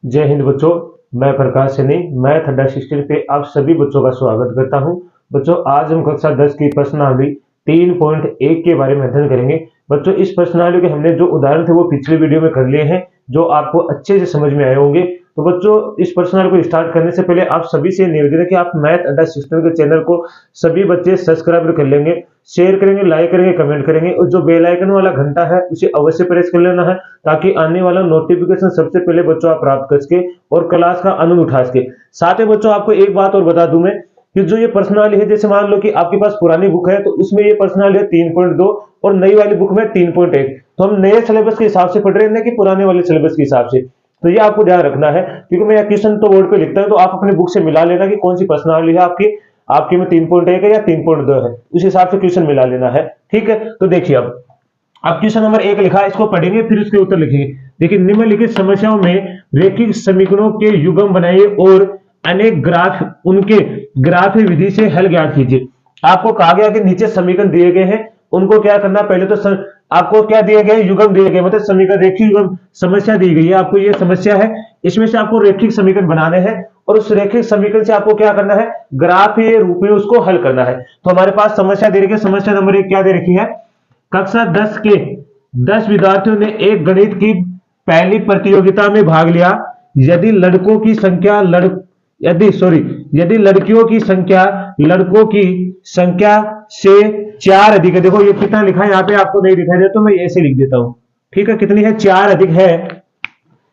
जय हिंद बच्चों। मैं प्रकाश सैनी मैथ अड्डा सिस्टम पे आप सभी बच्चों का स्वागत करता हूं। बच्चों आज हम कक्षा 10 की प्रश्नावली 3.1 के बारे में अध्ययन करेंगे। बच्चों इस प्रश्नावली के हमने जो उदाहरण थे वो पिछले वीडियो में कर लिए हैं, जो आपको अच्छे से समझ में आए होंगे। तो बच्चों इस प्रश्नावली को स्टार्ट करने से पहले आप सभी से निवेदन है कि आप मैथ अड्डा सिस्टम के चैनल को सभी बच्चे सब्सक्राइब कर लेंगे, शेयर करेंगे, लाइक करेंगे, कमेंट करेंगे और जो बेल आइकन वाला घंटा है उसे अवश्य प्रेस कर लेना है ताकि आने वाला नोटिफिकेशन सबसे पहले बच्चों आप प्राप्त कर सके और क्लास का आनंद उठा सके। साथ ही बच्चों आपको एक बात और बता दूं मैं कि जो ये प्रश्नावली है, जैसे मान लो कि आपके पास पुरानी बुक है तो उसमें ये प्रश्नावली है 3.2 और नई वाली बुक में 3.1। तो हम नए सिलेबस के हिसाब से पढ़ रहे हैं कि पुराने वाले सिलेबस के हिसाब से। तो ये आपको ध्यान रखना है क्योंकि मैं क्वेश्चन तो बोर्ड पे लिखता हूं, तो आप अपनी बुक से मिला लेना कि कौन सी प्रश्नावली है आपकी आपके में 3.1 है या 3.2 है, उस हिसाब से क्वेश्चन मिला लेना है। ठीक है, तो देखिए अब क्वेश्चन नंबर 1 लिखा है, इसको पढ़ेंगे फिर उसके उत्तर लिखेंगे। देखिए निम्नलिखित समस्याओं में रेखिक समीकरणों के युग्म बनाइए और अनेक ग्राफ उनके ग्राफ विधि से हल ज्ञात कीजिए। आपको कहा गया कि नीचे समीकरण दिए गए हैं, उनको क्या करना, पहले तो आपको क्या दिए गए, युग्म दिए गए, मतलब समीकरण रेखिक युग्म समस्या दी गई है। आपको ये समस्या है, इसमें से आपको रेखिक समीकरण बनाने हैं और उस रेखिक समीकरण से आपको क्या करना है, ग्राफ के रूप में उसको हल करना है। तो हमारे पास समस्या दे रखी है, समस्या नंबर 1 क्या दे रखी है, कक्षा 10 के 10 विद्यार्थियों ने एक गणित की पहली प्रतियोगिता में भाग लिया। यदि लड़कों की संख्या यदि लड़कियों की संख्या लड़कों की संख्या से 4 अधिक है। देखो ये कितना लिखा है यहाँ पे आपको नहीं दिखाई दे तो मैं ऐसे लिख देता हूं। ठीक है, कितनी है, 4 अधिक है,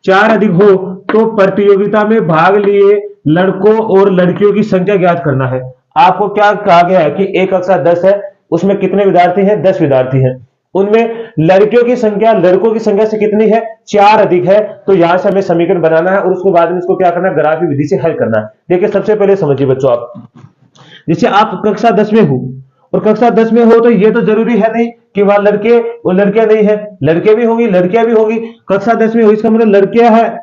4 अधिक हो तो प्रतियोगिता में भाग लिए लड़कों और लड़कियों की संख्या ज्ञात करना है। आपको क्या कहा गया है कि एक कक्षा 10 है, उसमें कितने विद्यार्थी हैं, 10 विद्यार्थी हैं, उनमें लड़कियों की संख्या लड़कों की संख्या से कितनी है, 4 अधिक है। तो यहां से हमें समीकरण बनाना है और उसके बाद में इसको क्या करना है, ग्राफी विधि से हल करना है। देखिए सबसे पहले समझिए बच्चों, आप जैसे आप कक्षा 10 में हो और कक्षा 10 में हो तो ये तो जरूरी है नहीं कि वहां लड़के और लड़कियां नहीं है, लड़के भी होंगी लड़कियां भी होंगी। कक्षा 10 में हो इसका मतलब लड़कियां है,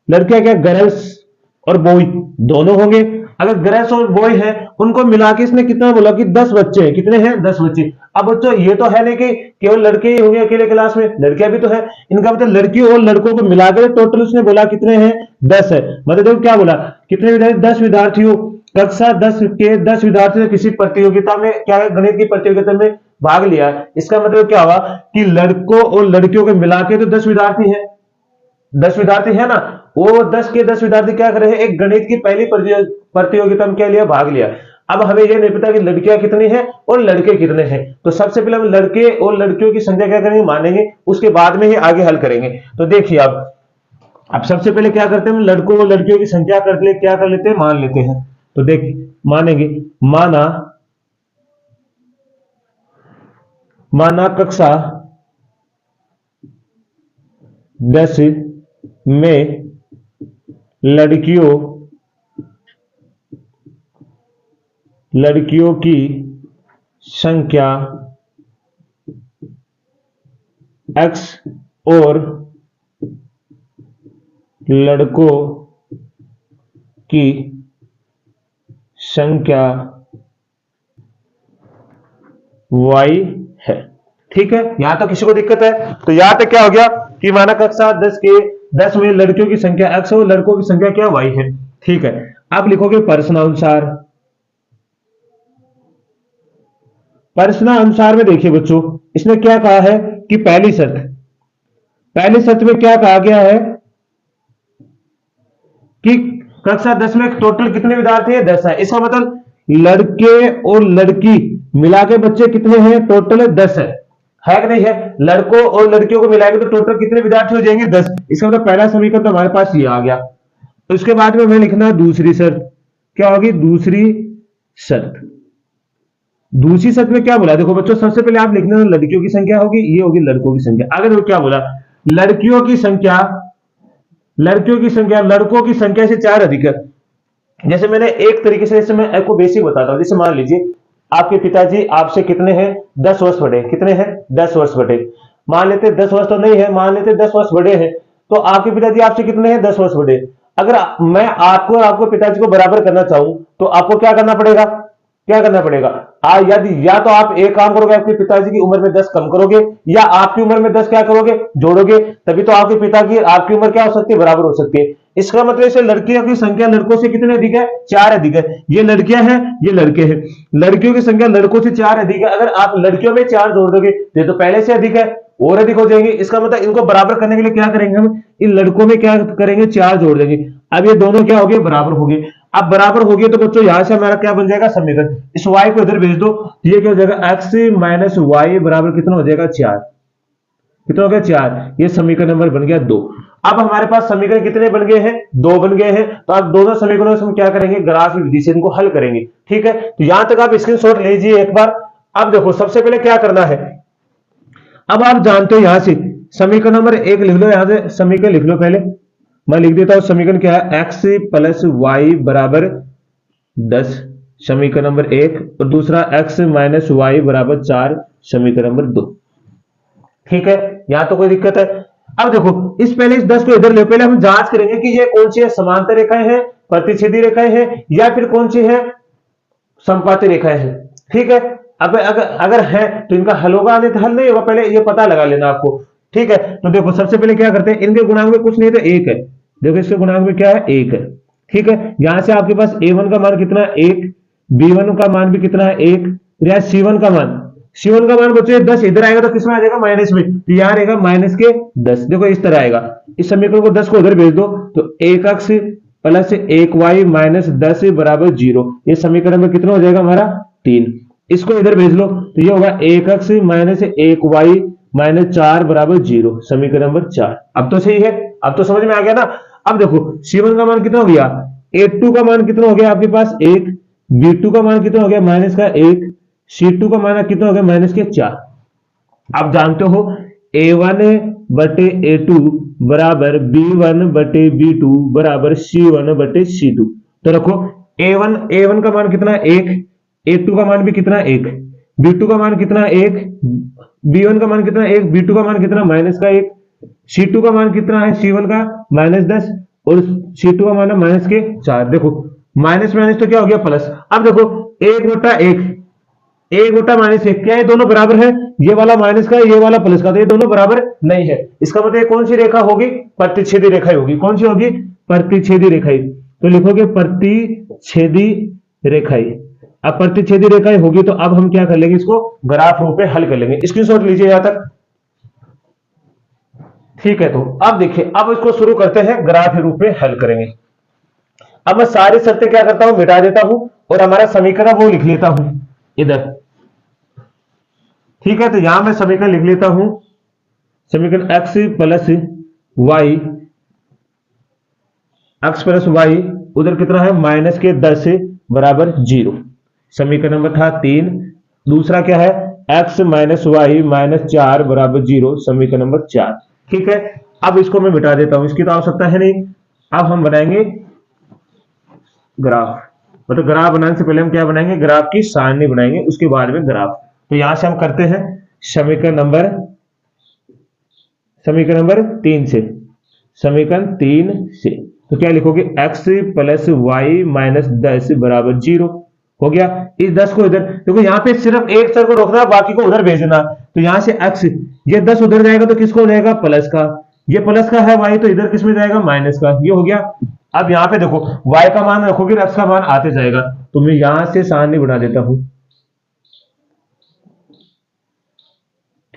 लड़कियां क्या, गर्ल्स और बॉय दोनों होंगे। अगर गर्ल्स और बॉय है उनको मिला के इसने कितना बोला कि 10 बच्चे हैं, कितने हैं, 10 बच्चे। अब बच्चों ये तो है नहीं कि केवल लड़के ही होंगे अकेले क्लास में, लड़कियां भी तो है। इनका मतलब लड़कियों और लड़कों को मिलाकर टोटल उसने बोला कितने हैं, 10 है। मतलब देखो क्या बोला, कितने विद्यार्थी, 10 विद्यार्थियों, कक्षा 10 के 10 विद्यार्थियों ने किसी प्रतियोगिता में क्या है, गणित की प्रतियोगिता में भाग लिया। इसका मतलब क्या हुआ कि लड़कों और लड़कियों को मिला के तो 10 विद्यार्थी है, 10 विद्यार्थी है ना। वो 10 के 10 विद्यार्थी क्या कर रहे हैं, एक गणित की पहली प्रतियोगिता में क्या लिया, भाग लिया। अब हमें यह नहीं पता कि लड़कियां कितनी हैं और लड़के कितने हैं, तो सबसे पहले हम लड़के और लड़कियों की संख्या क्या करेंगे, मानेंगे, उसके बाद में ही आगे हल करेंगे। तो देखिए अब सबसे पहले क्या करते हैं, हम लड़कों और लड़कियों की संख्या क्या कर लेते हैं, मान लेते हैं। तो देख मानेंगे, माना कक्षा 10 में लड़कियों की संख्या x और लड़कों की संख्या y है। ठीक है, यहां तो किसी को दिक्कत है, तो यहां तक क्या हो गया कि माना कक्षा 10 में लड़कियों की संख्या x और लड़कों की संख्या क्या, y है। ठीक है, अब लिखोगे प्रश्नानुसार में देखिए बच्चों, इसने क्या कहा है कि पहली शर्त में क्या कहा गया है कि कक्षा 10 में टोटल कितने विद्यार्थी है, 10 है। इसका मतलब लड़के और लड़की मिला के बच्चे कितने हैं, टोटल 10 है कि नहीं है। लड़कों और लड़कियों को मिलाएंगे तो टोटल कितने विद्यार्थी हो जाएंगे, 10। इसका मतलब पहला समीकरण तो हमारे पास ये आ गया। तो इसके बाद में हमें लिखना दूसरी शर्त, क्या होगी, दूसरी शर्त में क्या बोला, देखो बच्चों सबसे पहले आप लिखना लड़कियों की संख्या होगी, ये होगी लड़कों की संख्या। अगर वो क्या बोला, लड़कों की संख्या लड़कों की संख्या से 4 अधिक है। जैसे मैंने एक तरीके से, जैसे मैं आपको बेसिक बताता हूं, जैसे मान लीजिए आपके पिताजी आपसे कितने हैं, 10 वर्ष बड़े, कितने हैं, 10 वर्ष बड़े। मान लेते 10 वर्ष तो नहीं है, मान लेते 10 वर्ष बड़े हैं, तो आपके पिताजी आपसे कितने हैं, 10 वर्ष बड़े। अगर मैं आपको और आपको पिताजी को बराबर करना चाहूं तो आपको क्या करना पड़ेगा, क्या करना पड़ेगा? यदि या तो आप एक काम करोगे, आपके पिताजी की उम्र में 10 कम करोगे, या आपकी उम्र में 10 क्या करोगे, जोड़ोगे, तभी तो आपके पिता की आपकी उम्र क्या हो सकती है, बराबर हो सकती है। इसका मतलब इसे लड़कियों की संख्या लड़कों से कितने अधिक है? 4 अधिक है। ये लड़कियां हैं, ये लड़के हैं। लड़कियों की संख्या लड़कों से 4 अधिक है। अगर आप लड़कियों में 4 जोड़ दोगे तो पहले से अधिक है, और अधिक हो जाएंगे। इसका मतलब इनको बराबर करने के लिए क्या करेंगे हम, इन लड़कों में क्या करेंगे, 4 जोड़ देंगे। अब ये दोनों क्या हो गए, बराबर हो गए। अब बराबर हो गए तो बच्चों यहां से हमारा क्या बन जाएगा, समीकरण। इस y को इधर भेज दो, ये क्या हो जाएगा, x माइनस वाई बराबर कितना हो जाएगा, 4। कितना हो गया, 4। ये समीकरण नंबर बन गया 2। अब हमारे पास समीकरण कितने बन गए हैं, 2 बन गए हैं। तो अब दोनों समीकरणों से हम क्या करेंगे, ग्राफ विधि से इनको हल करेंगे। ठीक है, तो यहां तक आप स्क्रीनशॉट लीजिए एक बार। अब देखो सबसे पहले क्या करना है, अब आप जानते हो यहां से समीकरण नंबर 1 लिख लो, यहां से समीकरण लिख लो। पहले मैं लिख देता हूं, समीकरण क्या है, x प्लस वाई बराबर 10, समीकरण नंबर 1, और दूसरा x माइनस वाई बराबर 4, समीकरण नंबर 2। ठीक है, यहां तो कोई दिक्कत है? अब देखो पहले इस 10 को इधर ले, पहले हम जांच करेंगे कि ये कौन सी है, समांतर रेखाएं हैं, प्रतिच्छेदी रेखाएं हैं, या फिर कौन सी है, समपाती रेखाएं हैं। ठीक है, अब अगर है तो इनका हल होगा, नहीं तो हल नहीं होगा, पहले ये पता लगा लेना आपको। ठीक है, तो देखो सबसे पहले क्या करते हैं, इनके गुणांक में कुछ नहीं तो 1 है। देखो इसके गुणांक में क्या है, 1 है। ठीक है, यहां से आपके पास a1 का मान कितना है, 1, b1 का मान भी कितना है, 1, या c1 का मान, बच्चों 10 इधर आएगा तो किसमें आ जाएगा, माइनस में, तो यहां रहेगा माइनस के 10। देखो इस तरह आएगा। इस समीकरण को 10 को उधर भेज दो, तो 1x प्लस 1y माइनस 10 बराबर 0। ये समीकरण में कितना हो जाएगा हमारा, 3। इसको इधर भेज लो तो ये होगा 1x माइनस 1y माइनस 4 बराबर 0, समीकरण नंबर 4। अब तो सही है, अब तो समझ में आ गया ना। अब देखो c1 का मान कितना हो गया, a2 का मान कितना हो गया आपके पास, 1, b2 का मान कितना हो गया, माइनस का 1, c2 का मान कितना हो गया, माइनस के 4। आप जानते हो a1 बटे a2 बराबर b1 बटे b2 बराबर c1 बटे c2। तो रखो a1 का मान कितना है, 1, a2 का मान भी कितना है, 1, b2 का मान कितना है, 1, b1 का मान कितना है, 1, b2 का मान कितना, माइनस का 1, c2 का मान कितना है, c1 का माइनस 10, और c2 का मान है माइनस के 4। देखो माइनस माइनस तो क्या हो गया, प्लस। अब देखो 1/1, 1/-1, क्या ये दोनों बराबर है, ये वाला माइनस का, ये वाला प्लस का, तो ये दोनों बराबर नहीं है। इसका मतलब कौन सी रेखा होगी, प्रतिच्छेदी रेखा होगी। कौन सी होगी, प्रतिच्छेदी रेखा। तो लिखोगे प्रतिच्छेदी रेखाएं। अब प्रतिच्छेदी रेखाएं होगी तो अब हम क्या कर लेंगे, इसको ग्राफ रूप में हल कर लेंगे। स्क्रीनशॉट लीजिए यहां तक। ठीक है, तो अब देखिए, अब इसको शुरू करते हैं, ग्राफ रूप में हल करेंगे। अब मैं सारी शर्तें क्या करता हूं, मिटा देता हूं, और हमारा समीकरण वो लिख लेता हूं इधर। ठीक है, तो यहां मैं समीकरण लिख लेता हूं, समीकरण x प्लस वाई उधर कितना है, माइनस के 10 बराबर 0, समीकरण नंबर था 3। दूसरा क्या है, x माइनस वाई माइनस 4 बराबर 0, समीकरण नंबर 4। ठीक है, अब इसको मैं मिटा देता हूं, इसकी तो आवश्यकता है नहीं। अब हम बनाएंगे ग्राफ, मतलब ग्राफ बनाने से पहले हम क्या बनाएंगे, ग्राफ की सारणी बनाएंगे, उसके बाद में ग्राफ। तो यहां से हम करते हैं समीकरण नंबर 3 से, समीकरण 3 से। तो क्या लिखोगे, x प्लस वाई माइनस 10 बराबर 0 हो गया। इस 10 को इधर देखो, यहाँ पे सिर्फ एक सर को रोकना, बाकी को उधर भेजना। तो यहां से x, ये 10 उधर जाएगा तो किसको हो जाएगा, प्लस का। ये प्लस का है y, तो इधर किस में जाएगा, माइनस का। ये हो गया। अब यहाँ पे देखो y का मान रखोगे, x का मान आते जाएगा। तो मैं यहां से सारणी बना देता हूं।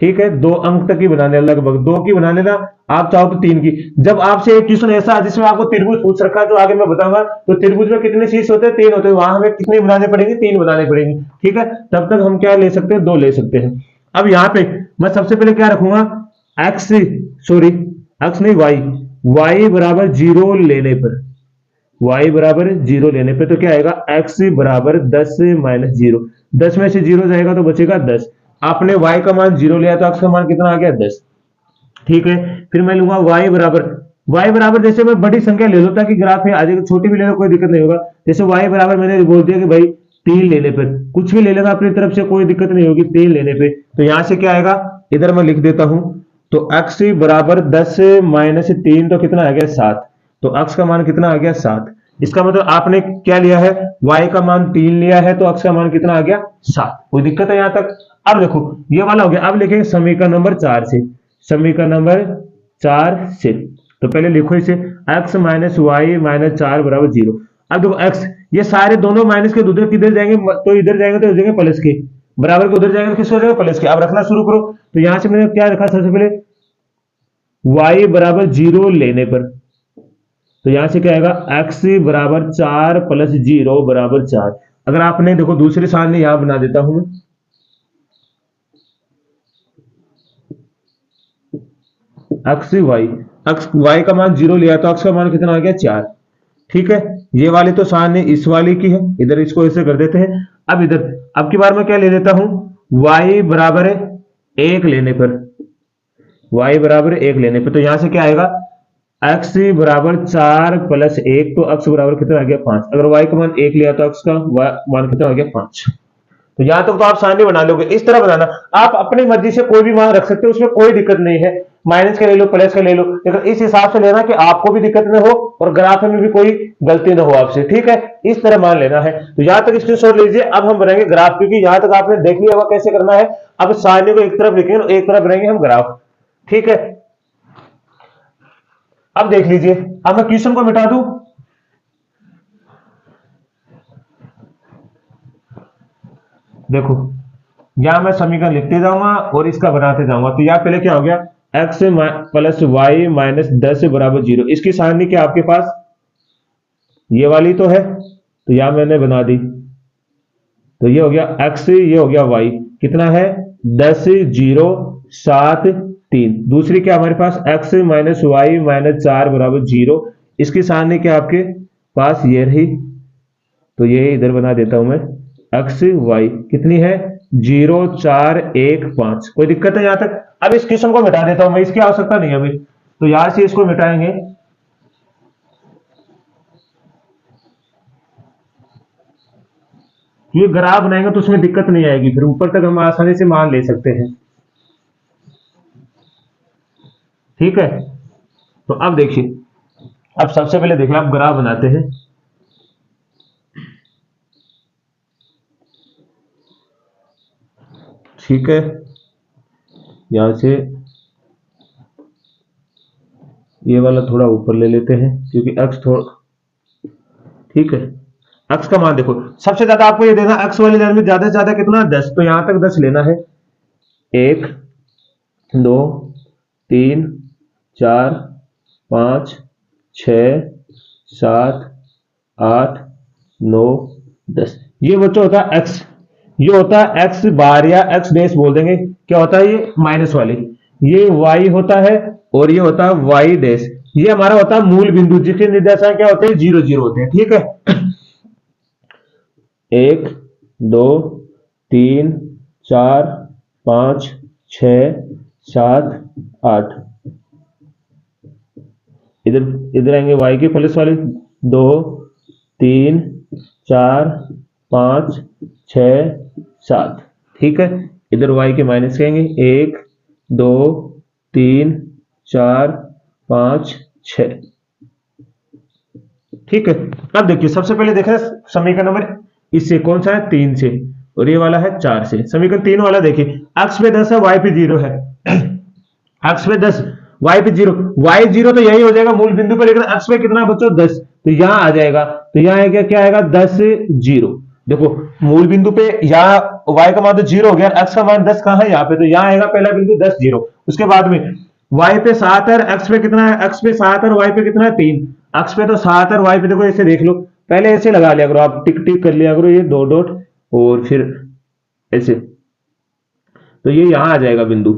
ठीक है, 2 अंक तक की बना लेना, लगभग 2 की बना लेना, आप चाहो तो 3 की। जब आपसे एक क्वेश्चन ऐसा है जिसमें आपको त्रिभुज पूछ रखा है, तो आगे मैं बताऊंगा, तो त्रिभुज में कितने शीर्ष होते हैं, 3 होते हैं, वहां हमें कितने बनाने पड़ेंगे, 3 बनाने पड़ेंगे। ठीक है, तब तक हम क्या ले सकते हैं, 2 ले सकते हैं। अब यहाँ पे मैं सबसे पहले क्या रखूंगा, x नहीं y बराबर 0 लेने पर, y बराबर 0 लेने पे तो क्या आएगा, x बराबर 10 माइनस 0, 10 में से 0 जाएगा तो बचेगा 10। आपने y का मान 0 लिया तो x का मान कितना आ गया, 10। ठीक है, फिर मैं लूंगा y बराबर जैसे मैं बड़ी संख्या ले लो ताकि ग्राफ में आ जाएगा, छोटी भी ले लो कोई दिक्कत नहीं होगा। जैसे y बराबर मैंने बोल दिया कि भाई 3 लेने पर, कुछ भी ले लेना अपनी तरफ से, कोई दिक्कत नहीं होगी 3 लेने पे। तो यहां से क्या आएगा, इधर मैं लिख देता हूं, तो x बराबर 10 माइनस 3 तो कितना आ गया, 7। तो x का मान कितना आ गया, 7। इसका मतलब आपने क्या लिया है, y का मान 3 लिया है, तो x का मान कितना आ गया 7। कोई दिक्कत है यहां तक? अब देखो ये वाला हो गया। अब लिखेंगे समीकरण नंबर 4 से, समीकरण नंबर 4 से। तो पहले लिखो इसे, x माइनस वाई माइनस 4 बराबर 0। अब देखो x, ये सारे दोनों माइनस के उधर किधर जाएंगे, तो इधर जाएंगे तो जाएंगे प्लस के, बराबर के उधर जाएंगे तो किसको जाएगा प्लस के। अब रखना शुरू करो। तो यहां से मैंने क्या रखा, सबसे पहले y बराबर 0 लेने पर, तो यहां से क्या आएगा, x बराबर 4 प्लस 0 बराबर 4। अगर आपने देखो दूसरे सारणी यहां बना देता हूं मैं, x y का मान 0 लिया तो x का मान कितना आ गया 4। ठीक है, ये वाली तो सारणी इस वाली की है, इधर इसको ऐसे कर देते हैं। अब इधर अब की बार मैं क्या ले लेता हूं, y बराबर 1 लेने पर, y बराबर 1 लेने पर, तो यहां से क्या आएगा, x बराबर 4 प्लस 1, तो x बराबर कितना आ गया 5। अगर y का मान 1 लिया तो x का मान कितना आ गया 5। तो यहां तक तो आप सारणी बना लोगे। इस तरह बनाना, आप अपनी मर्जी से कोई भी मान रख सकते हो, उसमें कोई दिक्कत नहीं है, माइनस का ले लो प्लस का ले लो, लेकिन इस हिसाब से लेना कि आपको भी दिक्कत न हो और ग्राफ में भी कोई गलती न हो आपसे। ठीक है, इस तरह मान लेना है। तो यहां तक स्क्रीनशॉट लीजिए। अब हम बनाएंगे ग्राफ, क्योंकि यहां तक आपने देख लिया होगा कैसे करना है। अब सारणी को एक तरफ लिखेंगे और एक तरफ बनाएंगे हम ग्राफ। ठीक है, अब देख लीजिए। अब मैं क्वेश्चन को मिटा दूं, देखो यहां मैं समीकरण लिखते जाऊंगा और इसका बनाते जाऊंगा। तो यहां पहले क्या हो गया, x प्लस वाई माइनस 10 बराबर 0। इसकी सारणी क्या आपके पास, ये वाली तो है, तो यहां मैंने बना दी। तो ये हो गया x, ये हो गया y, कितना है 10 0 7 3। दूसरी क्या हमारे पास, x माइनस वाई माइनस 4 बराबर 0। इसकी सारणी क्या आपके पास ये रही, तो ये इधर बना देता हूं मैं, x y कितनी है 0 4 1 5। कोई दिक्कत है यहां तक? अब इस क्वेश्चन को मिटा देता हूं मैं, इसकी आवश्यकता नहीं है अभी। तो यहां से इसको मिटाएंगे, ये ग्राफ बनाएंगे तो उसमें दिक्कत नहीं आएगी, फिर ऊपर तक हम आसानी से मान ले सकते हैं। ठीक है, तो अब देखिए, अब सबसे पहले देखिए, आप ग्राफ बनाते हैं। ठीक है, यहां से ये वाला थोड़ा ऊपर ले लेते हैं, क्योंकि x थोड़ा, ठीक है, x का मान देखो सबसे ज्यादा आपको ये देना, x वाली लाइन में ज्यादा से ज्यादा कितना 10, तो यहां तक 10 लेना है। 1 2 3 4 5 6 7 8 9 10। ये बच्चों होता है x, ये होता है x बार या x डैश बोल देंगे। क्या होता है ये माइनस वाली, ये y होता है और ये होता है y डैश। ये हमारा होता है मूल बिंदु, जिसके निर्देशांक क्या होते हैं 0 0 होते हैं। ठीक है, 1 2 3 4 5 6 7 8। इधर इधर आएंगे y के प्लस वाले, 2 3 4 5 6 7। ठीक है, इधर y के माइनस कहेंगे, 1 2 3 4 5 6। ठीक है, अब देखिए सबसे पहले देखा समीकरण नंबर, इससे कौन सा है 3 से, और ये वाला है 4 से। समीकरण 3 वाला देखिए, x पे 10 है, y पे 0 है। x पे 10 y पे 0, y 0 तो यही हो जाएगा मूल बिंदु पे, लेकिन x पे कितना बच्चों 10, तो यहां आ जाएगा। तो यहां आएगा, क्या आएगा 10 0। देखो मूल बिंदु पे यहाँ y का मान तो 0 हो गया, x का मान 10 कहां है यहाँ पे, तो यहाँ आएगा पहला बिंदु 10 0। उसके बाद में y पे 7 है, x पे कितना है, x पे 7 है, y पे कितना है 3। x पे तो 7 है, y पे देखो ऐसे देख लो, पहले ऐसे लगा लिया करो, आप टिक टिक कर लिया करो, ये 2 डॉट और फिर ऐसे, तो ये यहां आ जाएगा बिंदु,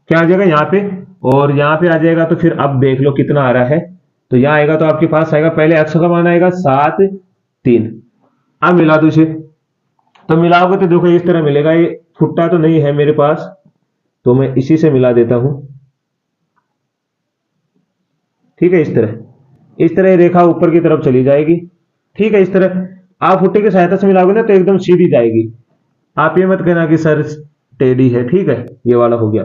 क्या आ जाएगा यहाँ पे, और यहाँ पे आ जाएगा। तो फिर अब देख लो कितना आ रहा है, तो यहाँ आएगा तो आपके पास आएगा, पहले x का मान आएगा 7 3। अब मिला दो इसे, तो मिलाओगे तो देखो इस तरह मिलेगा। ये फुट्टा तो नहीं है मेरे पास, तो मैं इसी से मिला देता हूं। ठीक है, इस तरह रेखा ऊपर की तरफ चली जाएगी। ठीक है, इस तरह आप फुट्टे की सहायता से मिलाओगे ना तो एकदम सीधी जाएगी। आप ये मत कहना कि सर टेढ़ी है। ठीक है, ये वाला हो गया।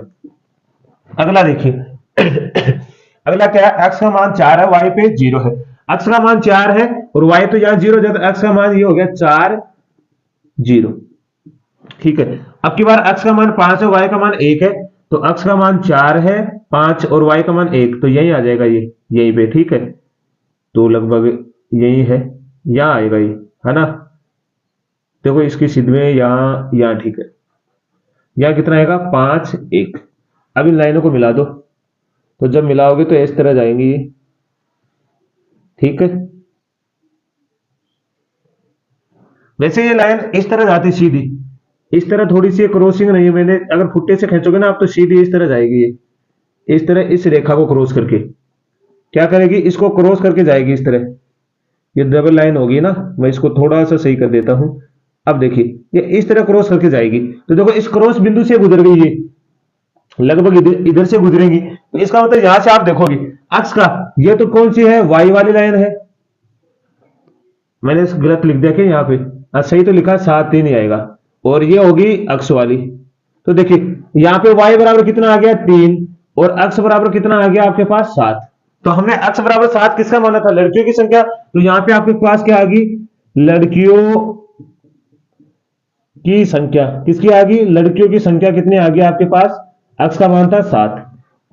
अगला देखिए, अगला क्या है, x का मान 4 है, y पे 0 है। x का मान 4 है और y तो यहाँ 0 जाता, x का मान ये हो गया 4 0। ठीक है, अब की बार x का मान 5 है, y का मान 1 है, तो x का मान 4 है 5 और y का मान 1, तो यही आ जाएगा ये यहीं पे। ठीक है, तो लगभग यही है, यहां आएगा ये, है ना। देखो इसकी सिद्ध में यहाँ यहाँ ठीक है, यहाँ कितना आएगा 5 1। अब इन लाइनों को मिला दो, तो जब मिलाओगे तो इस तरह जाएंगी ये। ठीक है, वैसे ये लाइन इस तरह जाती सीधी, इस तरह थोड़ी सी क्रॉसिंग नहीं है, मैंने अगर फुट्टे से खींचोगे ना आप तो सीधी इस तरह जाएगी ये, इस तरह इस रेखा को क्रॉस करके क्या करेगी, इसको क्रॉस करके जाएगी इस तरह। ये डबल लाइन होगी ना, मैं इसको थोड़ा सा सही कर देता हूं। अब देखिए ये इस तरह क्रॉस करके जाएगी, तो देखो इस क्रॉस बिंदु से गुजर गई ये, लगभग इधर से गुजरेंगी, तो इसका मतलब यहां से आप देखोगे अक्ष का ये तो कौन सी है, वाई वाली लाइन है। मैंने गलत लिख दिया कि यहाँ पे सही तो लिखा 7 3 ही आएगा, और ये होगी अक्ष वाली। तो देखिए यहाँ पे y बराबर कितना आ गया 3 और अक्ष बराबर कितना आ गया आपके पास 7। तो हमने अक्ष बराबर 7 किसका माना था, लड़कियों की संख्या, तो यहाँ पे आपके पास क्या आ गई, लड़कियों की संख्या। किसकी आ गई, लड़कियों की संख्या कितनी आ गई आपके पास, अक्ष का मान था 7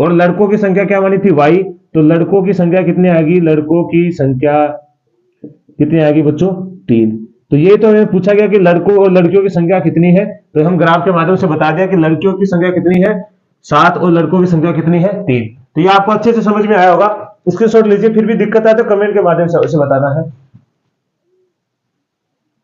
और लड़कों की संख्या क्या मानी थी y, तो लड़कों की संख्या कितनी आ गई, लड़कों की संख्या कितनी आ गई बच्चों 3। तो ये तो हमें पूछा गया कि लड़कों और लड़कियों की संख्या कितनी है, तो हम ग्राफ के माध्यम से बता दिया कि लड़कियों की संख्या कितनी है 7 और लड़कों की संख्या कितनी है 3। तो ये आपको अच्छे से समझ में आया होगा, स्क्रीनशॉट लीजिए, फिर भी दिक्कत आए तो कमेंट के माध्यम से उसे बताना है।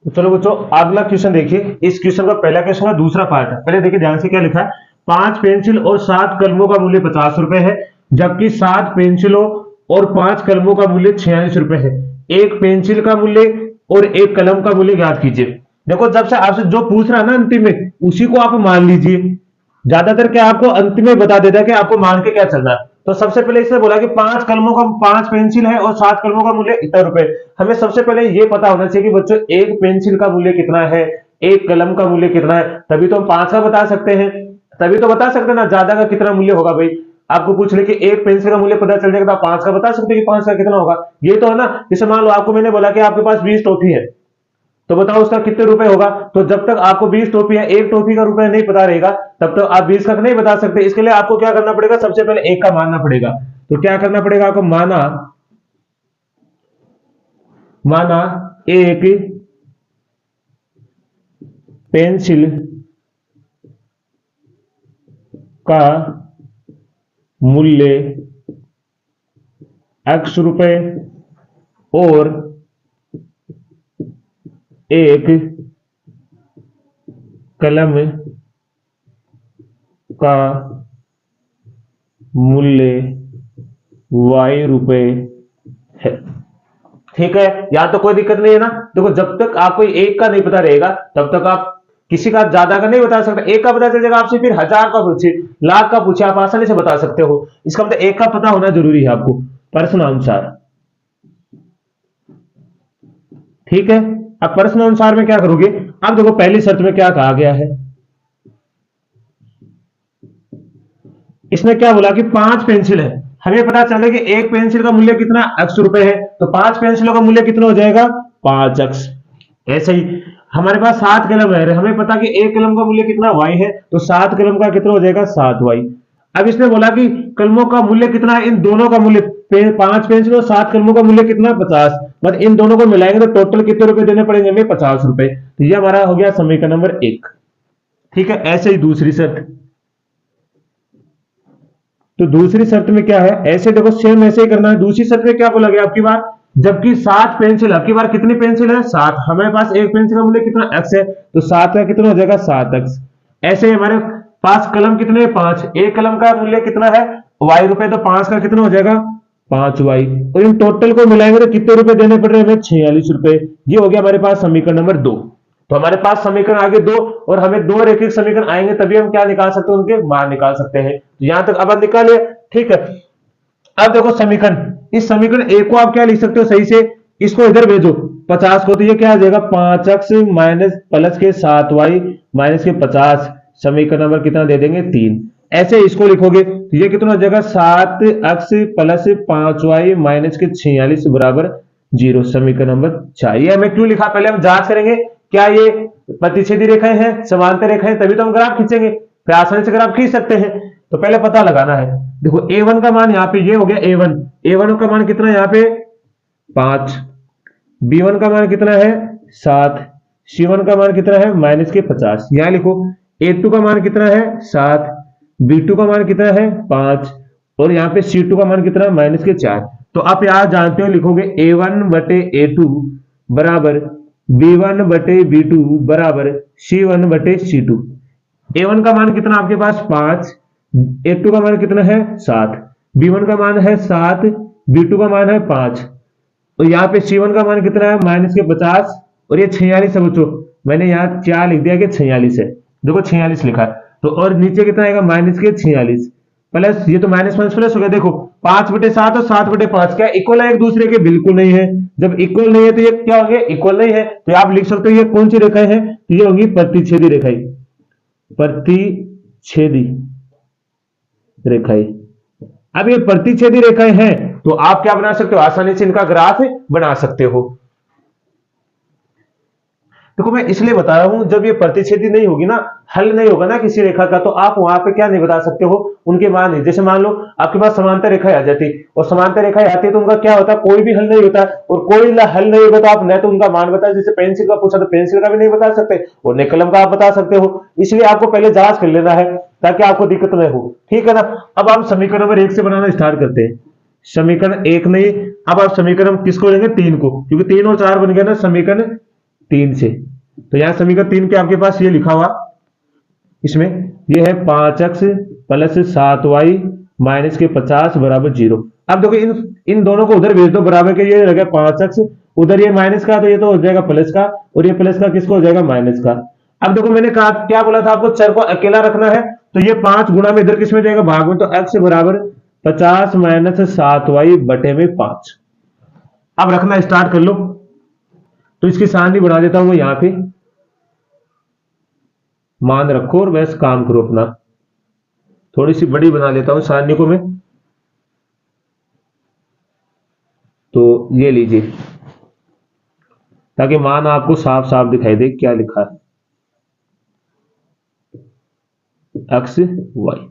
तो चलो बच्चों अगला क्वेश्चन देखिए, इस क्वेश्चन का पहला क्वेश्चन का दूसरा पार्ट है। पहले देखिए ध्यान से क्या लिखा है, 5 पेंसिल और 7 कलमों का मूल्य 50 रुपए है, जबकि 7 पेंसिलों और 5 कलमों का मूल्य 46 रुपए है। एक पेंसिल का मूल्य और एक कलम का मूल्य ज्ञात कीजिए। देखो जब से आपसे जो पूछ रहा है ना अंतिम में, उसी को आप मान लीजिए। ज्यादातर क्या आपको अंतिम में बता देता है कि आपको मान के क्या चलना है। तो सबसे पहले इसने बोला कि 5 कलमों का 5 पेंसिल है और 7 कलमों का मूल्य इतना रुपए। हमें सबसे पहले ये पता होना चाहिए कि बच्चों एक पेंसिल का मूल्य कितना है, एक कलम का मूल्य कितना है, तभी तो हम 5 का बता सकते हैं, तभी तो बता सकते हैं ना ज्यादा का कितना मूल्य होगा। भाई आपको पूछ ले कि एक पेंसिल का मूल्य पता चल जाएगा, तो आप 5 का बता सकते हैं कि 5 का कितना होगा। ये तो है ना, जैसे मान लो आपको मैंने बोला कि आपके पास 20 टॉफी है, तो बताओ उसका कितने रुपए होगा। तो जब तक आपको 20 टॉफी है, एक टॉफी का रुपए नहीं पता रहेगा, तब तक आप 20 का नहीं बता सकते। इसके लिए आपको क्या करना पड़ेगा, सबसे पहले एक का मानना पड़ेगा। तो क्या करना पड़ेगा आपको, माना एक पेंसिल का मूल्य x रुपए और एक कलम का मूल्य y रुपए है। ठीक है, यहां तो कोई दिक्कत नहीं है ना। देखो जब तक आपको एक का नहीं पता रहेगा तब तक आप किसी का ज्यादा का नहीं बता सकते। एक का पता चल जाएगा आपसे, फिर 1000 का पूछे, लाख का पूछे, आप आसानी से बता सकते हो। इसका मतलब एक का पता होना जरूरी है आपको प्रश्न अनुसार। ठीक है, अब प्रश्न अनुसार में क्या करोगे, अब देखो पहली शर्त में क्या कहा गया है, इसने क्या बोला कि 5 पेंसिल है। हमें पता चले कि एक पेंसिल का मूल्य कितना x रुपए है, तो 5 पेंसिलों का मूल्य कितना हो जाएगा 5x। ऐसे ही हमारे पास 7 कलम है, हमें पता कि एक कलम का मूल्य कितना y है, तो 7 कलम का कितना हो जाएगा 7y। अब इसने बोला कि कलमों का मूल्य कितना है, इन दोनों का मूल्य 5 पेंसिल और 7 कलमों का मूल्य कितना 50, मतलब इन दोनों को मिलाएंगे तो टोटल कितने रुपए देने पड़ेंगे हमें 50 रुपए। तो ये हमारा हो गया समीकरण नंबर 1। ठीक है, ऐसे ही दूसरी शर्त, तो दूसरी शर्त में क्या है, ऐसे देखो सेम ऐसे ही करना है। दूसरी शर्त में क्या बोला गया आपकी बार, जबकि 7 पेंसिल, आपकी बार कितनी पेंसिल है 7, हमारे पास एक पेंसिल का मूल्य कितना x है, तो 7 का कितना हो जाएगा 7x। ऐसे ही हमारे पास कलम कितने 5, एक कलम का मूल्य कितना है y रुपए, तो 5 का कितना हो जाएगा 5y, और इन टोटल को मिलाएंगे तो कितने रुपए देने पड़ रहे हैं हमें 46 रुपए। ये हो गया हमारे पास समीकरण नंबर 2। तो हमारे पास समीकरण आगे 2, और हमें 2 रैखिक समीकरण आएंगे तभी हम क्या निकाल सकते हैं, उनके मान निकाल सकते हैं। तो यहां तक अब निकालिए। ठीक है, अब देखो समीकरण, इस समीकरण एक को आप क्या लिख सकते हो सही से, इसको इधर भेजो 50 को, तो ये क्या आ जाएगा 5x माइनस प्लस के 7y माइनस के 50, समीकरण नंबर कितना दे देंगे 3। ऐसे इसको लिखोगे तो ये कितना हो जाएगा 7x प्लस 5y माइनस के 46 बराबर 0। समीकरण नंबर 4। ये हमें क्यों लिखा, पहले हम जांच करेंगे क्या ये प्रतिच्छेदी रेखाएं हैं, समांतर रेखाएं, तभी तो हम ग्राफ खींचेंगे। फिर आसानी से ग्राफ खींच सकते हैं। तो पहले पता लगाना है। देखो a1 का मान यहाँ पे ये हो गया a1, a1 का मान कितना है यहाँ पे 5, b1 का मान कितना है 7, c1 का मान कितना है माइनस के 50। यहां लिखो a2 का मान कितना है 7, b2 का मान कितना है 5 और यहाँ पे c2 का मान कितना है माइनस के 4। तो आप यहां जानते हो लिखोगे a1 बटे a2 बराबर b1 बटे b2 बराबर c1 बटे c2। a1 का मान कितना आपके पास 5, a2 का मान कितना है 7, b1 का मान है 7, b2 का मान है 5 और यहाँ पे c1 का मान कितना है माइनस के 50 और ये 46 है बच्चों। मैंने यहाँ 4 लिख दिया कि 46 है, देखो 46 लिखा है। तो और नीचे कितना आएगा माइनस के 46 प्लस, ये तो माइनस माइनस प्लस हो गया। देखो 5/7 और 7/5 क्या इक्वल है एक दूसरे के? बिल्कुल नहीं है। जब इक्वल नहीं है तो ये क्या होंगे? इक्वल नहीं है। तो आप लिख सकते हो ये कौन सी रेखाएं हैं? तो ये होंगी प्रतिच्छेदी रेखाएं, प्रतिच्छेदी रेखाएं। अब ये प्रतिच्छेदी रेखाएं हैं तो आप क्या बना सकते हो? आसानी से इनका ग्राफ बना सकते हो। देखो मैं इसलिए बता रहा हूं, जब ये प्रतिच्छेदी नहीं होगी ना, हल नहीं होगा ना किसी रेखा का, तो आप वहां पे क्या नहीं बता सकते हो? उनके मान नहीं। जैसे मान लो आपके पास समांतर रेखा आ जाती और समांतर रेखा आती है तो उनका क्या होता है? कोई भी हल नहीं होता। और कोई हल नहीं होगा तो आप न तो उनका मान बता, जैसे पेंसिल का पूछा तो पेंसिल का भी नहीं बता सकते और न कलम का आप बता सकते हो। इसलिए आपको पहले जांच कर लेना है ताकि आपको दिक्कत न हो, ठीक है ना। अब हम समीकरण नंबर 1 से बनाना स्टार्ट करते हैं। समीकरण 1 नहीं, अब आप समीकरण किसको लेंगे? 3 को, क्योंकि 3 और 4 बन गया ना समीकरण 3 से। तो यहां समीकरण 3 के आपके पास ये लिखा हुआ, इसमें ये है 5x प्लस 7y माइनस के 50 बराबर 0। अब देखो इन दोनों को उधर भेज दो बराबर के, ये रहेगा 5x, उधर ये माइनस का तो ये तो हो जाएगा प्लस का, और ये प्लस का किसको हो जाएगा? माइनस का। अब देखो मैंने कहा क्या बोला था आपको? चर को अकेला रखना है। तो ये 5 गुणा में इधर किसमें जाएगा? भाग में। तो x बराबर 50 माइनस 7y बटे में 5। अब रखना स्टार्ट कर लो। तो इसकी सारणी बना देता हूं मैं यहां पे, मान रखो और बस काम करो अपना। थोड़ी सी बड़ी बना लेता हूं सारणी को मैं। तो ये लीजिए ताकि मान आपको साफ साफ दिखाई दे क्या लिखा है, एक्स वाई,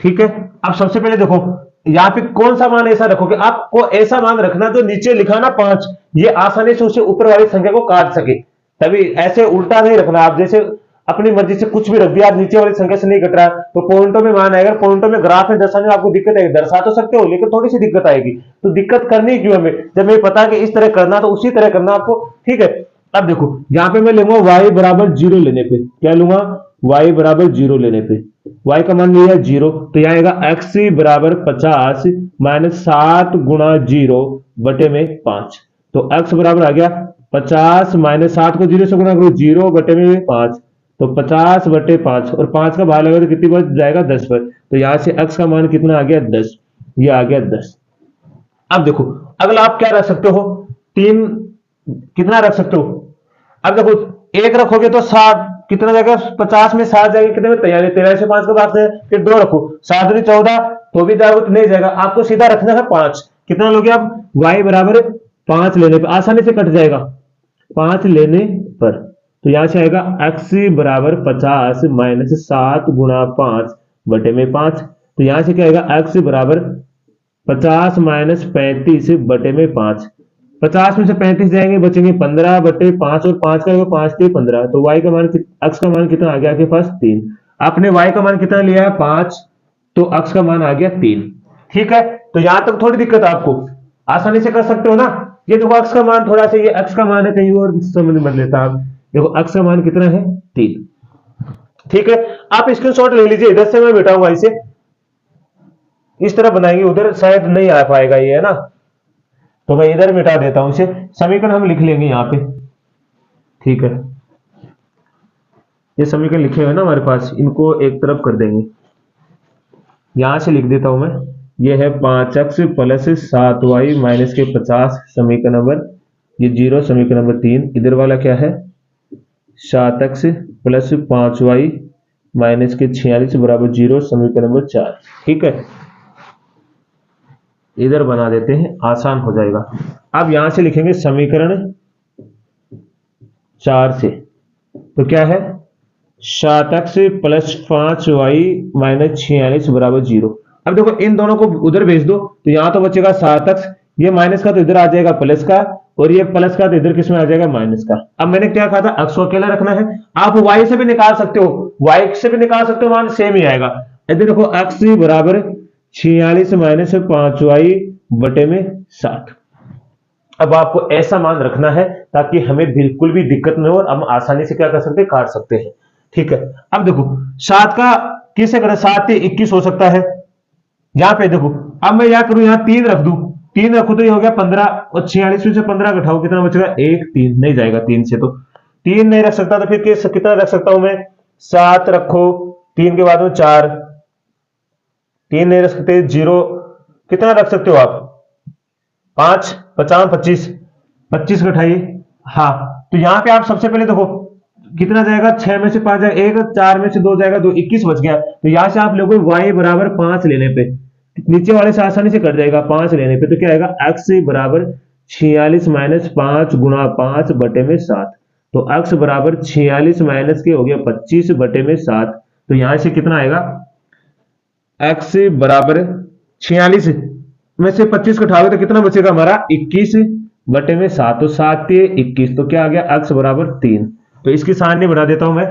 ठीक है। अब सबसे पहले देखो यहाँ पे कौन सा मान ऐसा रखोगे? आपको ऐसा मान रखना जो नीचे लिखा ना 5, ये आसानी से उसे ऊपर वाली संख्या को काट सके। तभी ऐसे उल्टा नहीं रखना। आप जैसे अपनी मर्जी से कुछ भी रख दिया, आप नीचे वाली संख्या से नहीं कट रहा तो पॉइंटों में मान आएगा। पॉइंटों में ग्राफ में दर्शाने में आपको दिक्कत आएगी। दर्शा तो सकते हो लेकिन थोड़ी सी दिक्कत आएगी। तो दिक्कत करनी क्यों हमें? जब हमें पता है कि इस तरह करना तो उसी तरह करना आपको, ठीक है। अब देखो यहाँ पे मैं लूंगा y बराबर 0 लेने पे, क्या लूंगा? y बराबर 0 लेने पे y का मान लिया 0, तो यहाँ आएगा x बराबर 50 माइनस 7 गुणा 0 बटे में 5। तो x बराबर आ गया 50 माइनस 7 को 0 से गुणा करो, 0 बटे में 5, तो 50 बटे 5 और 5 का भाग लगा तो कितनी बच जाएगा? 10 पर। तो यहां से x का मान कितना आ गया? 10। ये आ गया 10। अब देखो अगला आप क्या रख सकते हो? 3 कितना रख सकते हो? अब देखो 1 रखोगे तो 7 कितना जाएगा? 50 में 7 जाएगा कितने में? 13 से 5 का भाग से फिर 2 रखो, 7 दूनी 14, तो भी जाओगे तो नहीं जाएगा। आपको सीधा रखना है 5। कितना लोगे आप? y बराबर 5 लेने पर आसानी से कट जाएगा 5 लेने पर। तो यहां से आएगा x बराबर 50 माइनस 7 गुणा 5 बटे में 5। तो यहां से क्या आएगा? x बराबर 50 माइनस 35 बटे में 5। 50 में से 35 जाएंगे, बचेंगे 15 बटे 5 और 5 का 5 के 15। तो y का मान x का मान कितना आ गया आपके पास? 3। आपने y का मान कितना लिया है? 5, तो x का मान आ गया 3, ठीक है। तो यहां तक थोड़ी दिक्कत है, आपको आसानी से कर सकते हो ना। ये देखो x का मान थोड़ा सा, ये x का मान है कहीं और समझ मत लेता आप। देखो x का मान कितना है? 3, ठीक है। आप स्क्रीनशॉट ले लीजिए, इधर से मैं मिटाऊंगा इसे, इस तरह बनाएंगे, उधर शायद नहीं आ पाएगा ये, है ना। तो मैं इधर मिटा देता हूं इसे, समीकरण हम लिख लेंगे यहाँ पे, ठीक है। ये समीकरण लिखे हुए ना हमारे पास, इनको एक तरफ कर देंगे। यहां से लिख देता हूं मैं, ये है 5x प्लस 7y माइनस के 50 समीकरण नंबर, ये 0 समीकरण नंबर 3। इधर वाला क्या है? 7x प्लस 5y माइनस के 46 बराबर 0 समीकरण नंबर 4। ठीक है, इधर बना देते हैं, आसान हो जाएगा। अब यहां से लिखेंगे समीकरण 4 से, तो क्या है 7x प्लस 5y माइनस 46 बराबर 0। अब देखो इन दोनों को उधर भेज दो, तो यहां तो बचेगा 7x, ये माइनस का तो इधर आ जाएगा प्लस का, और ये प्लस का तो इधर किसमें आ जाएगा माइनस का। अब मैंने क्या कहा था, x को अकेला रखना है। आप y से भी निकाल सकते हो, y से भी निकाल सकते हो, मान सेम ही आएगा। इधर देखो x बराबर 46 माइनस 5y बटे में 60। अब आपको ऐसा मान रखना है ताकि हमें बिल्कुल भी दिक्कत न हो और हम आसानी से क्या कर सकते हैं, काट सकते हैं। ठीक है, अब देखो 7 का किससे करें, 7 से 21 हो सकता है। यहां पे देखो, अब मैं क्या करूं, यहां 3 रख दूं, 3 रखू तो ये हो गया 15, और 46 में से 15 घटाओ कितना बचेगा 1, 3 नहीं जाएगा 3 से, तो 3 नहीं रख सकता, तो फिर कितना रख सकता हूं मैं, 7 रखो, 3 के बाद में 4, 3 नहीं रख सकते, 0 कितना रख सकते हो आप, 5, 50, 25, 25 घटाइए। हाँ, तो यहां पे आप सबसे पहले देखो कितना जाएगा, 6 में से 5 जाएगा 1, 4 में से 2 जाएगा 2, 21 बच गया। तो यहां से आप लोगों y बराबर 5 लेने पे, नीचे वाले से आसानी से कट जाएगा, 5 लेने पे तो क्या आएगा, x बराबर 46 माइनस 5 गुणा 5 बटे में 7। तो x बराबर 46 माइनस के हो गया 25 बटे में 7। तो यहां से कितना आएगा, x बराबर 46 में से 25 घटाओगे तो कितना बचेगा हमारा 21 बटे में 7। तो 7 ये 21, तो क्या आ गया x बराबर 3। तो इसकी सारणी बना देता हूं मैं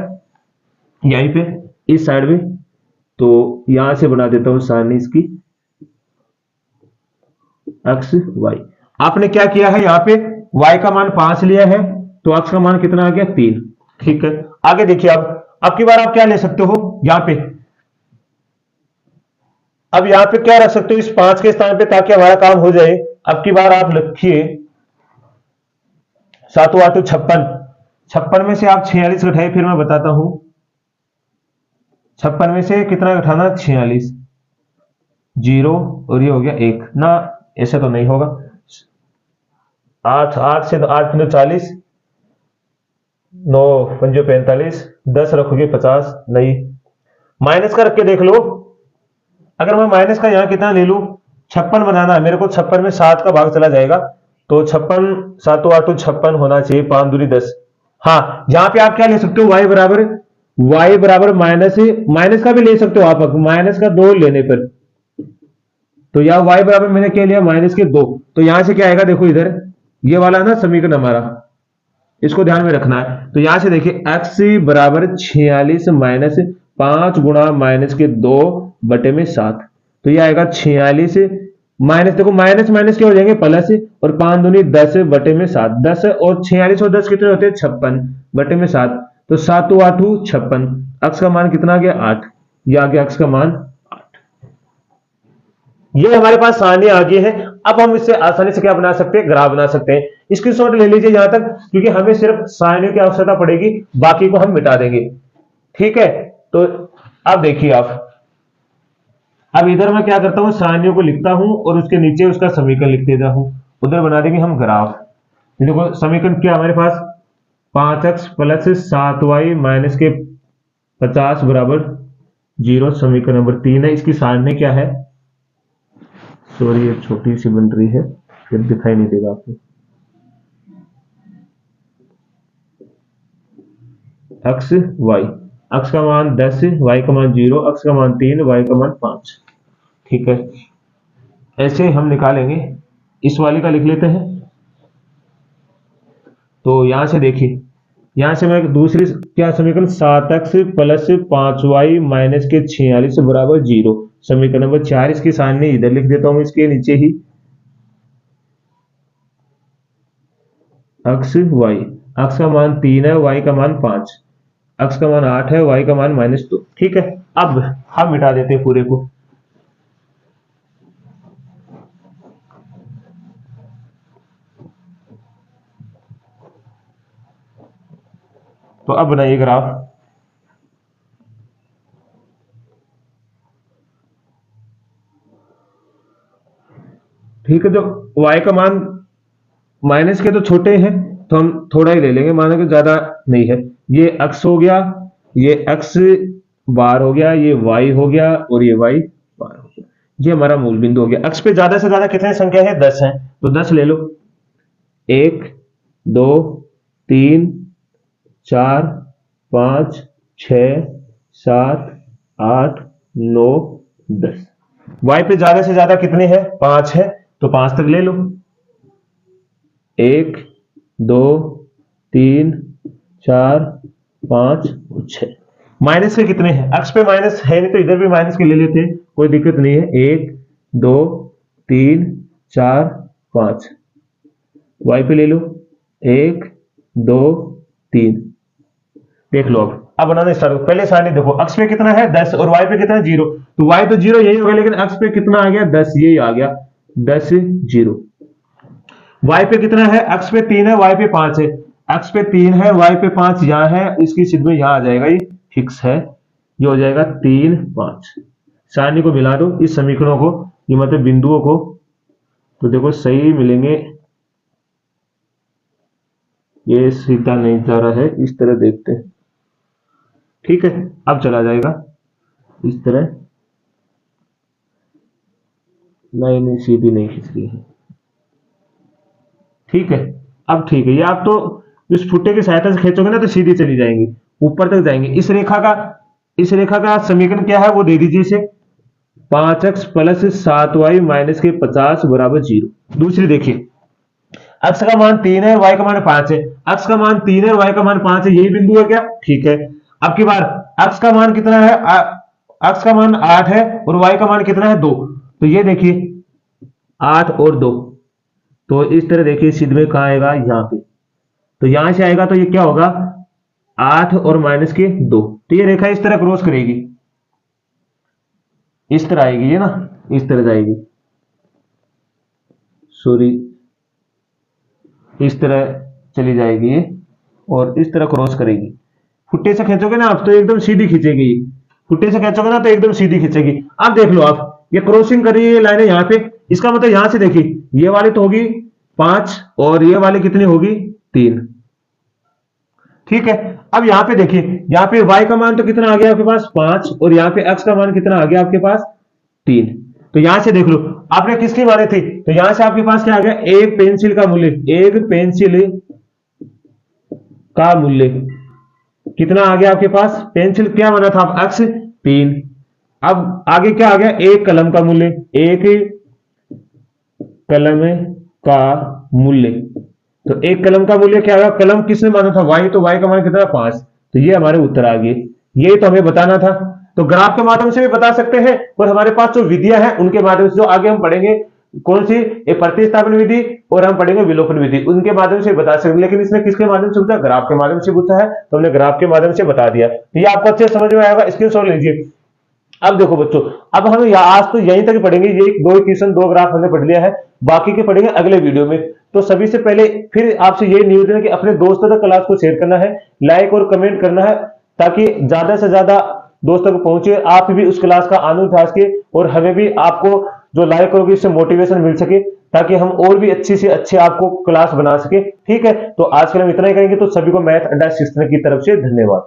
यहीं पे इस साइड में, तो यहां से बना देता हूं सारणी इसकी x y। आपने क्या किया है, यहाँ पे y का मान 5 लिया है, तो x का मान कितना आ गया 3। ठीक है, आगे देखिए, अब की बार आप क्या ले सकते हो यहाँ पे, अब यहां पे क्या रख सकते हो इस 5 के स्थान पे, ताकि हमारा काम हो जाए। अब की बार आप लिखिए 7 8 56, 56 में से आप 46 घटाइए, फिर मैं बताता हूं 56 में से कितना घटाना, 46, 0 और ये हो गया 1 ना, ऐसे तो नहीं होगा। 8 8 से 8 40, 9 5 45, 10 रखोगे 50, नहीं माइनस का रख के देख लो। अगर मैं माइनस का यहां कितना ले लूं, 56 बनाना है मेरे को, 56 में 7 का भाग चला जाएगा, तो 56 7 8 56 होना चाहिए, 5 दूनी 10। हाँ, यहां पे आप क्या ले सकते हो, y बराबर माइनस का भी ले सकते हो आप, माइनस का 2 लेने पर, तो यहां y बराबर मैंने क्या लिया, माइनस के 2। तो यहां से क्या आएगा, देखो इधर ये वाला ना समीकरण हमारा, इसको ध्यान में रखना है। तो यहां से देखिए x बराबर 46 माइनस 5 गुणा माइनस के 2 बटे में 7। तो ये आएगा 46 माइनस, देखो माइनस माइनस क्या हो जाएंगे प्लस, और 5 दूनी 10 बटे में 7, 10 और 46 और 10 कितने होते हैं 56 बटे में 7, तो 7 8 56, x का मान कितना आ गया 8, ये आ गया x का मान 8। ये हमारे पास सारणी आ गई है। अब हम इससे आसानी से क्या बना सकते हैं, ग्राफ बना सकते हैं। स्क्रीनशॉट ले लीजिए यहां तक, क्योंकि हमें सिर्फ सारणी की आवश्यकता पड़ेगी, बाकी को हम मिटा देंगे। ठीक है, तो अब देखिए आप, अब इधर मैं क्या करता हूं, सारणियों को लिखता हूं और उसके नीचे उसका समीकरण लिख देता हूं, उधर बना देंगे हम ग्राफ। देखो समीकरण क्या हमारे पास, 5x प्लस 7y माइनस के 50 बराबर 0 समीकरण नंबर 3 है। इसकी सारणी क्या है, सॉरी ये छोटी सी बन रही है, फिर दिखाई नहीं देगा आपको। x y, x का मान 10, y का मान 0, x का मान 3, y का मान 5। ठीक है, ऐसे हम निकालेंगे। इस वाली का लिख लेते हैं। तो यहां से देखिए, यहां से मैं दूसरी क्या समीकरण, 7x प्लस 5y माइनस के 46 बराबर 0 समीकरण नंबर 4। इसकी सारणी इधर लिख देता हूं, इसके नीचे ही x y, x का मान 3 है, y का मान 5, x का मान 8 है, y का मान -2। ठीक है, अब हम मिटा देते हैं पूरे को। तो अब बनाइए ग्राफ। ठीक है, जो y का मान माइनस के तो छोटे हैं, तो हम थोड़ा ही ले लेंगे, मानो कि ज्यादा नहीं है। ये x हो गया, ये x बार हो गया, ये y हो गया और ये y बार हो गया। ये हमारा मूल बिंदु हो गया। अक्ष पे ज्यादा से ज्यादा कितनी संख्या है? 10 है, तो 10 ले लो। 1 2 3 4 5 6 7 8 9 10। y पे ज्यादा से ज्यादा कितने हैं? 5 है, तो 5 तक ले लो। 1 2 3 4 5 और 6। माइनस के कितने हैं? अक्ष पे माइनस है नहीं तो इधर भी माइनस के ले लेते हैं, कोई दिक्कत नहीं है। 1 2 3 4 5। y पे ले लो 1 2 3। देख लो अब बनाना स्टार्ट करो। पहले सारणी देखो, अक्ष पे कितना है? 10 और y पे कितना है? 0। तो y तो 0 यही हो गया, लेकिन अक्ष पे कितना आ गया? 10, यही आ गया 10 0। y पे कितना है? अक्ष पे 3 है, y पे 5 है। अक्ष पे 3 है, y पे 5 यहाँ है, इसकी सिद्ध में यहाँ आ जाएगा, ये फिक्स है, ये हो जाएगा 3 5। सारणी को मिला दो, इस समीकरणों को, ये मतलब बिंदुओं को, तो देखो सही मिलेंगे। ये सीधा नहीं जा रहा है, इस तरह देखते हैं। ठीक है, अब चला जाएगा इस तरह। लाइन सीधी नहीं खींच रही है। ठीक है, अब ठीक है। ये आप तो इस फुट्टे की सहायता से खींचोगे ना तो सीधी चली जाएंगी, ऊपर तक जाएंगे। इस रेखा का समीकरण क्या है वो दे दीजिए इसे। 5x प्लस 7y माइनस के 50 बराबर 0। दूसरी देखिए, x का मान 3 है, y का मान 5 है। x का मान 3 है, y का मान 5 है, यही बिंदु है क्या? ठीक है। अब की बार x का मान कितना है? x का मान 8 है और y का मान कितना है? 2। तो ये देखिए 8 और 2, तो इस तरह देखिए सिद्ध में कहां आएगा? यहाँ पे। तो यहां से आएगा तो ये क्या होगा? 8 और माइनस के 2। तो ये रेखा इस तरह क्रॉस करेगी, इस तरह आएगी ये ना, इस तरह जाएगी, सॉरी, इस तरह चली जाएगी ये और इस तरह क्रॉस करेगी। फुट्टे से खींचोगे ना आप तो एकदम सीधी खींचेगी, फुट्टे से खींचोगे ना तो एकदम सीधी खींचेगी। अब देख लो आप, ये क्रॉसिंग कर रही है ये लाइनें यहाँ पे, इसका मतलब यहां से देखिए ये वाली तो होगी 5 और ये वाली कितनी होगी? 3। ठीक है, अब यहाँ पे देखिए, यहाँ पे y का मान तो कितना आ गया आपके पास? 5, और यहाँ पे x का मान कितना आ गया आपके पास? 3। तो यहां से देख लो आपने किसकी माने थी, तो यहां से आपके पास क्या आ गया? एक पेंसिल का मूल्य, एक पेंसिल का मूल्य कितना आ गया आपके पास? पेंसिल क्या माना था आप? x 3। अब आगे क्या आ गया? एक कलम का मूल्य, एक कलम का मूल्य। तो एक कलम का मूल्य क्या होगा? कलम किसने माना था? y, तो y का मान कितना? 5। तो ये हमारे उत्तर आ गए, ये तो हमें बताना था। तो ग्राफ के माध्यम से भी बता सकते हैं और हमारे पास जो विधियां हैं उनके माध्यम से, जो आगे हम पढ़ेंगे कौन सी, एक प्रतिस्थापन विधि और हम पढ़ेंगे विलोपन विधि, उनके माध्यम से बता सकते हैं। लेकिन इसने किसके माध्यम से पूछा? ग्राफ के माध्यम से पूछा है, तो हमने ग्राफ के माध्यम से बता दिया। तो ये आपको अच्छे समझ में आएगा, स्क्रीनशॉट लीजिए। अब देखो बच्चों, अब हम आज तो यहीं तक पढ़ेंगे, ये दो इक्वेशन, दो ग्राफ हमने पढ़ लिया है, बाकी के पढ़ेंगे अगले वीडियो में। तो सभी से पहले फिर आपसे ये निवेदन है कि अपने दोस्तों तक क्लास को शेयर करना है, लाइक और कमेंट करना है, ताकि ज्यादा से ज्यादा दोस्तों को पहुंचे, आप भी उस क्लास का आनंद उठा सके और हमें भी आपको जो लाइक करोगे इससे मोटिवेशन मिल सके, ताकि हम और भी अच्छी से अच्छे आपको क्लास बना सके। ठीक है, तो आज के लिए हम इतना ही करेंगे। तो सभी को मैथ अड्डा शिक्षण की तरफ से धन्यवाद।